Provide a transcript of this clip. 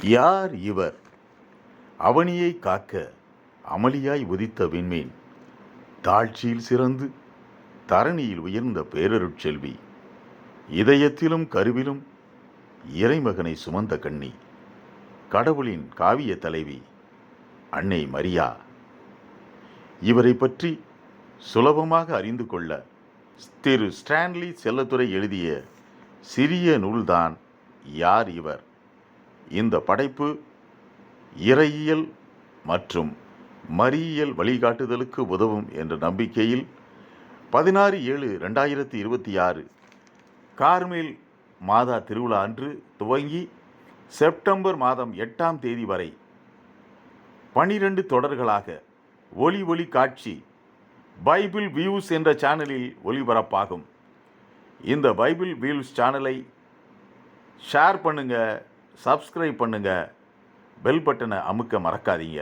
யார் இவர்? அவனியை காக்க அமளியாய் உதித்த விண்மீன், தாழ்ச்சியில் சிறந்து தரணியில் உயர்ந்த பேரருட்செல்வி, இதயத்திலும் கருவிலும் இறைமகனை சுமந்த கண்ணி, கடவுளின் காவிய தலைவி அன்னை மரியா. இவரை பற்றி சுலபமாக அறிந்து கொள்ள திரு ஸ்டான்லி செல்லத்துரை எழுதிய சிறிய நூல்தான் யார் இவர். இந்த படைப்பு இறையியல் மற்றும் மரியியல் வழிகாட்டுதலுக்கு உதவும் என்ற நம்பிக்கையில் 16/7/2026 கார்மேல் மாதா திருவிழா அன்று துவங்கி செப்டம்பர் மாதம் 8ஆம் தேதி வரை 12 தொடர்களாக ஒளி காட்சி பைபிள் வியூஸ் என்ற சேனலில் ஒளிபரப்பாகும். இந்த பைபிள் வியூஸ் சேனலை ஷேர் பண்ணுங்க, சப்ஸ்கிரைப் பண்ணுங்க, பெல் பட்டனை அமுக்க மறக்காதீங்க.